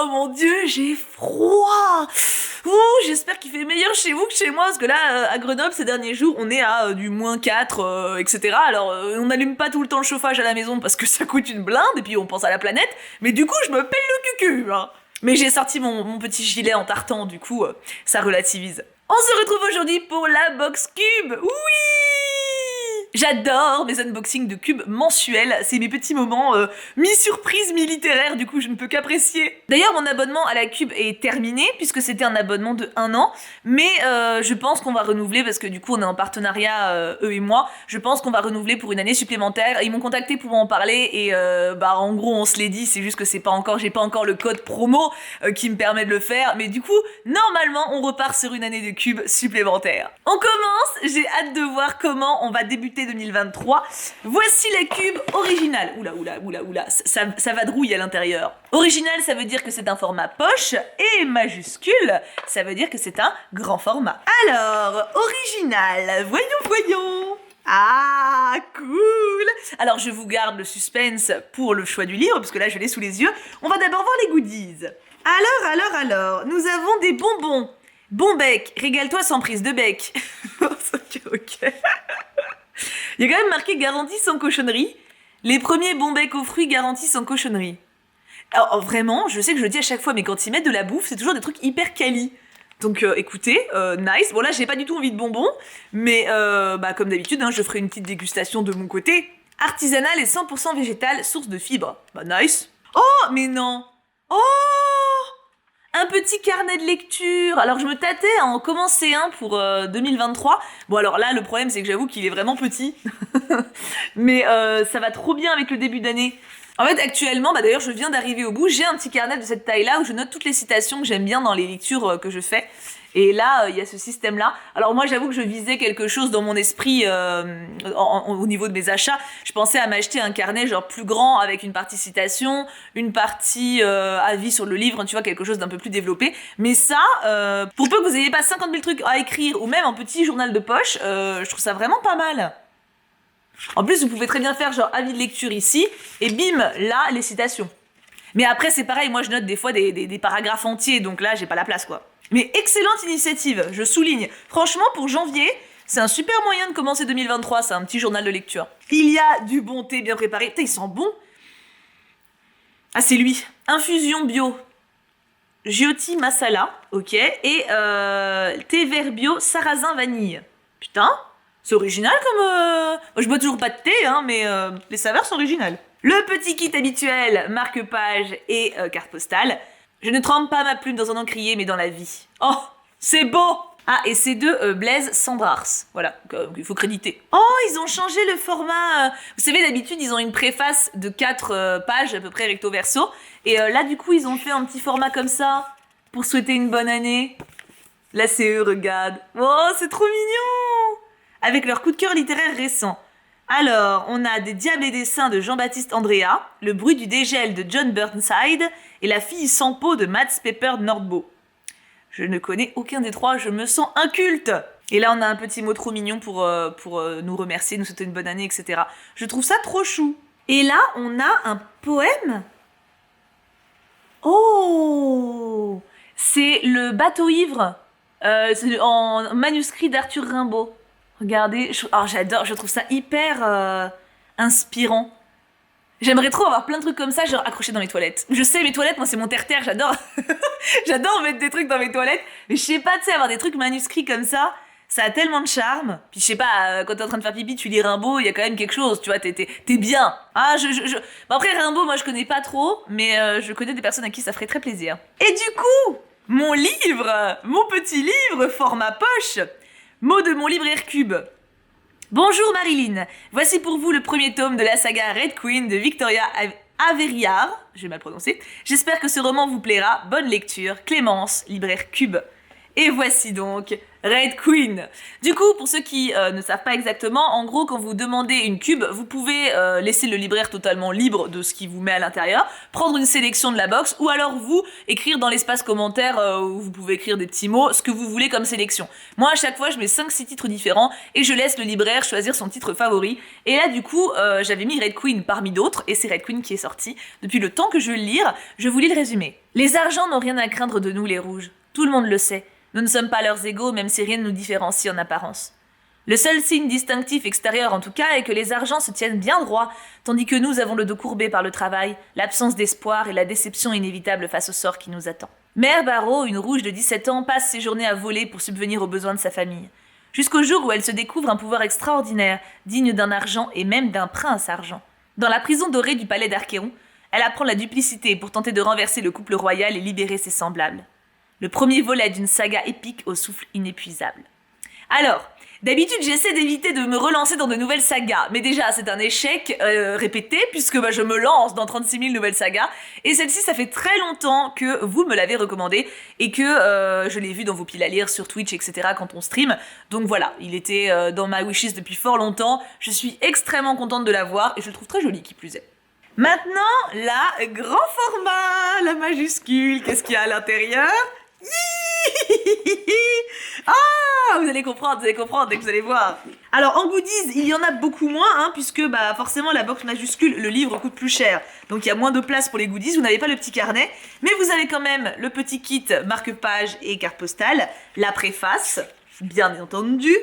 Oh mon Dieu, j'ai froid. Ouh, j'espère qu'il fait meilleur chez vous que chez moi, parce que là, à Grenoble, ces derniers jours, on est à du -4, etc. Alors, on n'allume pas tout le temps le chauffage à la maison parce que ça coûte une blinde, et puis on pense à la planète, mais du coup, je me pèle le cucu, hein. Mais j'ai sorti mon petit gilet en tartan, du coup, ça relativise. On se retrouve aujourd'hui pour la Box Cube. Oui! J'adore mes unboxings de cubes mensuels, c'est mes petits moments mi-surprise, mi-littéraire, du coup je ne peux qu'apprécier. D'ailleurs mon abonnement à la cube est terminé, puisque c'était un abonnement de 1 an, mais je pense qu'on va renouveler, parce que du coup on est en partenariat, eux et moi, je pense qu'on va renouveler pour une année supplémentaire. Ils m'ont contacté pour en parler, et en gros on se l'est dit, c'est juste que j'ai pas encore le code promo qui me permet de le faire, mais du coup, normalement on repart sur une année de cube supplémentaire. On commence, j'ai hâte de voir comment on va débuter 2023. Voici la cube originale. Oula, ça vadrouille à l'intérieur. Original, ça veut dire que c'est un format poche, et majuscule, ça veut dire que c'est un grand format. Alors, original, voyons. Ah, cool. Alors, je vous garde le suspense pour le choix du livre, parce que là, je l'ai sous les yeux. On va d'abord voir les goodies. Alors, nous avons des bonbons. Bon bec, régale-toi sans prise de bec. Ok. Il y a quand même marqué garantie sans cochonnerie. Les premiers bons becs aux fruits garantis sans cochonnerie. Alors vraiment, je sais que je le dis à chaque fois, mais quand ils mettent de la bouffe, c'est toujours des trucs hyper quali. Donc écoutez, nice. Bon là, j'ai pas du tout envie de bonbons, mais comme d'habitude, hein, je ferai une petite dégustation de mon côté. Artisanal et 100% végétal, source de fibres. Bah nice. Oh, mais non. Oh, un petit carnet de lecture. Alors je me tâtais à en commencer un pour 2023. Bon alors là le problème c'est que j'avoue qu'il est vraiment petit. Mais ça va trop bien avec le début d'année. En fait actuellement, d'ailleurs je viens d'arriver au bout, j'ai un petit carnet de cette taille là où je note toutes les citations que j'aime bien dans les lectures que je fais. Et là, il y a ce système-là. Alors moi, j'avoue que je visais quelque chose dans mon esprit au niveau de mes achats. Je pensais à m'acheter un carnet genre plus grand avec une partie citation, une partie avis sur le livre, tu vois, quelque chose d'un peu plus développé. Mais ça, pour peu que vous ayez pas 50 000 trucs à écrire ou même un petit journal de poche, je trouve ça vraiment pas mal. En plus, vous pouvez très bien faire genre avis de lecture ici et bim, là, les citations. Mais après, c'est pareil, moi je note des fois des paragraphes entiers, donc là, j'ai pas la place, quoi. Mais excellente initiative, je souligne. Franchement, pour janvier, c'est un super moyen de commencer 2023, c'est un petit journal de lecture. Il y a du bon thé bien préparé. Putain, il sent bon. Ah, c'est lui. Infusion bio. Jyoti masala, ok. Et thé vert bio sarrasin vanille. Putain, c'est original comme... Moi, je bois toujours pas de thé, hein, mais les saveurs sont originales. Le petit kit habituel, marque-page et carte postale. Je ne trempe pas ma plume dans un encrier, mais dans la vie. Oh, c'est beau! Ah, et c'est de Blaise Sandrars. Voilà, il faut créditer. Oh, ils ont changé le format. Vous savez, d'habitude, ils ont une préface de 4 pages, à peu près recto verso. Et là, du coup, ils ont fait un petit format comme ça, pour souhaiter une bonne année. Là, c'est eux, regarde. Oh, c'est trop mignon! Avec leur coup de cœur littéraire récent. Alors, on a des Diables et des Saints de Jean-Baptiste Andrea, Le bruit du dégel de John Burnside et La fille sans peau de Mads Pepper Nordbo. Je ne connais aucun des trois, je me sens inculte. Et là, on a un petit mot trop mignon pour nous remercier, nous souhaiter une bonne année, etc. Je trouve ça trop chou. Et là, on a un poème. Oh! C'est Le bateau ivre, c'est en manuscrit d'Arthur Rimbaud. Regardez, j'adore, je trouve ça hyper inspirant. J'aimerais trop avoir plein de trucs comme ça, genre accrochés dans mes toilettes. Je sais, mes toilettes, moi c'est mon terre-terre, j'adore. J'adore mettre des trucs dans mes toilettes, mais je sais pas, tu sais, avoir des trucs manuscrits comme ça a tellement de charme. Puis je sais pas, quand t'es en train de faire pipi, tu lis Rimbaud, il y a quand même quelque chose, tu vois, t'es bien. Ah, Bon, après Rimbaud, moi je connais pas trop, mais je connais des personnes à qui ça ferait très plaisir. Et du coup, mon petit livre, format poche, mot de mon libraire Cube. Bonjour Marilyn, voici pour vous le premier tome de la saga Red Queen de Victoria Aveyard, j'ai mal prononcé. J'espère que ce roman vous plaira, bonne lecture, Clémence, libraire Cube. Et voici donc Red Queen. Du coup, pour ceux qui ne savent pas exactement, en gros, quand vous demandez une cube, vous pouvez laisser le libraire totalement libre de ce qu'il vous met à l'intérieur, prendre une sélection de la box, ou alors vous écrire dans l'espace commentaire où vous pouvez écrire des petits mots, ce que vous voulez comme sélection. Moi, à chaque fois, je mets 5-6 titres différents et je laisse le libraire choisir son titre favori. Et là, du coup, j'avais mis Red Queen parmi d'autres, et c'est Red Queen qui est sorti. Depuis le temps que je veux le lire, je vous lis le résumé. Les argents n'ont rien à craindre de nous, les rouges. Tout le monde le sait. Nous ne sommes pas leurs égaux, même si rien ne nous différencie en apparence. Le seul signe distinctif extérieur en tout cas est que les argents se tiennent bien droit, tandis que nous avons le dos courbé par le travail, l'absence d'espoir et la déception inévitable face au sort qui nous attend. Mère Barrow, une rouge de 17 ans, passe ses journées à voler pour subvenir aux besoins de sa famille. Jusqu'au jour où elle se découvre un pouvoir extraordinaire, digne d'un argent et même d'un prince argent. Dans la prison dorée du palais d'Archéon, elle apprend la duplicité pour tenter de renverser le couple royal et libérer ses semblables. Le premier volet d'une saga épique au souffle inépuisable. Alors, d'habitude j'essaie d'éviter de me relancer dans de nouvelles sagas, mais déjà c'est un échec répété puisque je me lance dans 36 000 nouvelles sagas, et celle-ci ça fait très longtemps que vous me l'avez recommandée et que je l'ai vu dans vos piles à lire sur Twitch, etc. quand on stream, donc voilà, il était dans ma wishlist depuis fort longtemps, je suis extrêmement contente de la voir et je le trouve très joli qui plus est. Maintenant, la grand format, la majuscule, qu'est-ce qu'il y a à l'intérieur ? Ah, vous allez comprendre dès que vous allez voir. Alors en goodies, il y en a beaucoup moins, puisque forcément la box majuscule, le livre coûte plus cher. Donc il y a moins de place pour les goodies, vous n'avez pas le petit carnet, mais vous avez quand même le petit kit marque-page et carte postale, la préface, bien entendu,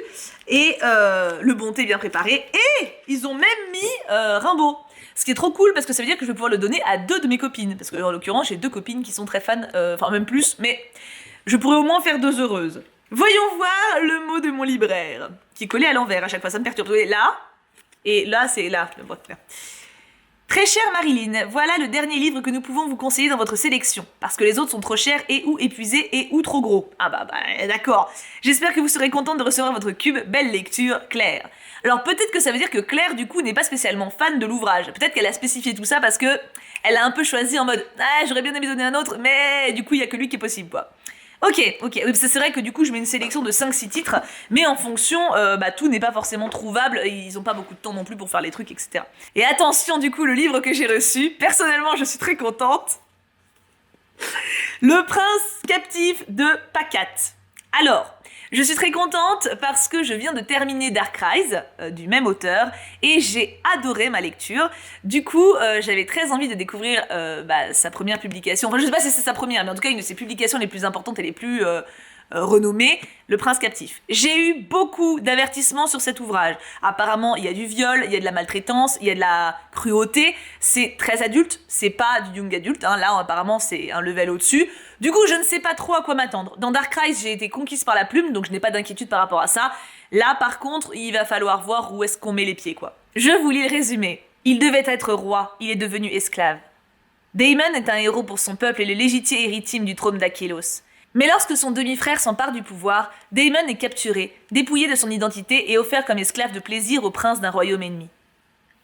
et le bon thé bien préparé, et ils ont même mis Rimbaud. Ce qui est trop cool parce que ça veut dire que je vais pouvoir le donner à 2 de mes copines. Parce que en l'occurrence, j'ai 2 copines qui sont très fans, enfin même plus, mais je pourrais au moins faire 2 heureuses. Voyons voir le mot de mon libraire, qui est collé à l'envers à chaque fois, ça me perturbe. Là, et là c'est là. Très chère Marilyn, voilà le dernier livre que nous pouvons vous conseiller dans votre sélection, parce que les autres sont trop chers et ou épuisés et ou trop gros. Ah d'accord. J'espère que vous serez contente de recevoir votre cube. Belle lecture, Claire. Alors peut-être que ça veut dire que Claire du coup n'est pas spécialement fan de l'ouvrage. Peut-être qu'elle a spécifié tout ça parce que elle a un peu choisi en mode j'aurais bien aimé donner un autre, mais du coup il y a que lui qui est possible quoi. Ok, oui, c'est vrai que du coup je mets une sélection de 5-6 titres, mais en fonction, tout n'est pas forcément trouvable, ils ont pas beaucoup de temps non plus pour faire les trucs, etc. Et attention du coup, le livre que j'ai reçu, personnellement je suis très contente. Le prince captif de Pacat. Alors, je suis très contente parce que je viens de terminer Dark Rise, du même auteur, et j'ai adoré ma lecture. Du coup, j'avais très envie de découvrir sa première publication. Enfin, je sais pas si c'est sa première, mais en tout cas, une de ses publications les plus importantes et les plus renommées, Le Prince Captif. J'ai eu beaucoup d'avertissements sur cet ouvrage. Apparemment, il y a du viol, il y a de la maltraitance, il y a de la cruauté. C'est très adulte, c'est pas du young adulte. Là, apparemment, c'est un level au-dessus. Du coup, je ne sais pas trop à quoi m'attendre. Dans Dark Rise, j'ai été conquise par la plume, donc je n'ai pas d'inquiétude par rapport à ça. Là, par contre, il va falloir voir où est-ce qu'on met les pieds, quoi. Je vous lis le résumé. Il devait être roi, il est devenu esclave. Daemon est un héros pour son peuple et le légitime héritier du trône d'Achelos. Mais lorsque son demi-frère s'empare du pouvoir, Daemon est capturé, dépouillé de son identité et offert comme esclave de plaisir au prince d'un royaume ennemi.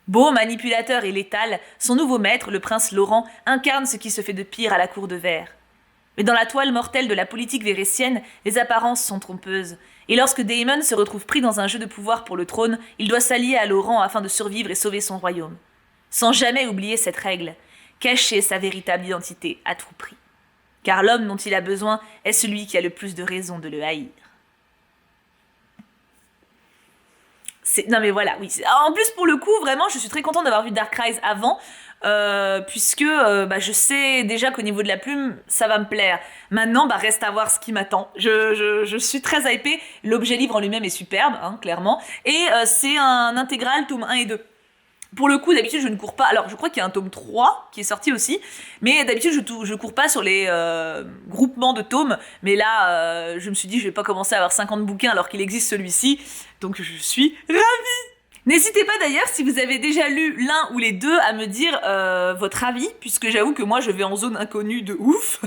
Beau, manipulateur et létal, son nouveau maître, le prince Laurent, incarne ce qui se fait de pire à la cour de Verre. Mais dans la toile mortelle de la politique vérétienne, les apparences sont trompeuses. Et lorsque Daemon se retrouve pris dans un jeu de pouvoir pour le trône, il doit s'allier à Laurent afin de survivre et sauver son royaume. Sans jamais oublier cette règle, cacher sa véritable identité à tout prix. Car l'homme dont il a besoin est celui qui a le plus de raisons de le haïr. Non mais voilà, oui. En plus, pour le coup, vraiment, je suis très contente d'avoir vu Dark Rise avant, puisque je sais déjà qu'au niveau de la plume, ça va me plaire. Maintenant, reste à voir ce qui m'attend. Je suis très hypée. L'objet livre en lui-même est superbe, clairement. Et c'est un intégral, tome 1 et 2. Pour le coup, d'habitude, je ne cours pas. Alors, je crois qu'il y a un tome 3 qui est sorti aussi. Mais d'habitude, je cours pas sur les groupements de tomes. Mais là, je me suis dit, je vais pas commencer à avoir 50 bouquins alors qu'il existe celui-ci. Donc, je suis ravie. N'hésitez pas d'ailleurs, si vous avez déjà lu l'un ou les deux, à me dire votre avis. Puisque j'avoue que moi, je vais en zone inconnue de ouf.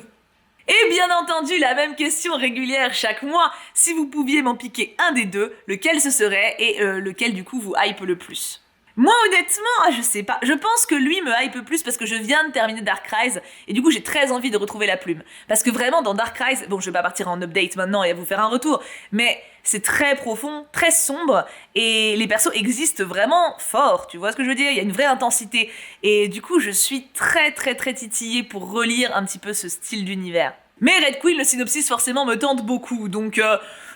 Et bien entendu, la même question régulière chaque mois. Si vous pouviez m'en piquer un des deux, lequel ce serait et lequel du coup vous hype le plus? Moi honnêtement, je sais pas. Je pense que lui me hype plus parce que je viens de terminer Dark Rise et du coup j'ai très envie de retrouver la plume. Parce que vraiment dans Dark Rise, bon je vais pas partir en update maintenant et à vous faire un retour, mais c'est très profond, très sombre et les persos existent vraiment fort, tu vois ce que je veux dire? Il y a une vraie intensité et du coup je suis très titillée pour relire un petit peu ce style d'univers. Mais Red Quill, le synopsis forcément me tente beaucoup, donc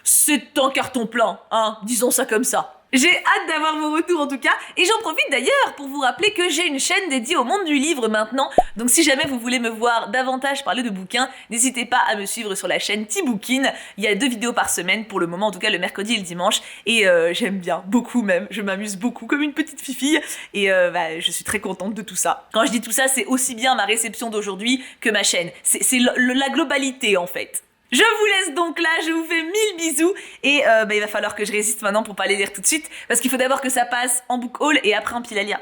c'est un carton plein, hein, disons ça comme ça. J'ai hâte d'avoir vos retours en tout cas, et j'en profite d'ailleurs pour vous rappeler que j'ai une chaîne dédiée au monde du livre maintenant, donc si jamais vous voulez me voir davantage parler de bouquins, n'hésitez pas à me suivre sur la chaîne Tibookin, il y a 2 vidéos par semaine, pour le moment en tout cas le mercredi et le dimanche, et j'aime bien, beaucoup même, je m'amuse beaucoup comme une petite fifille, et je suis très contente de tout ça. Quand je dis tout ça, c'est aussi bien ma réception d'aujourd'hui que ma chaîne, c'est la globalité en fait. Je vous laisse donc là, je vous fais 1000 bisous et il va falloir que je résiste maintenant pour pas les lire tout de suite parce qu'il faut d'abord que ça passe en book haul et après en pile à lire.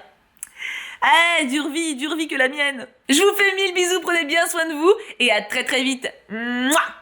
Eh, dure vie que la mienne. Je vous fais 1000 bisous, prenez bien soin de vous et à très vite. Mouah.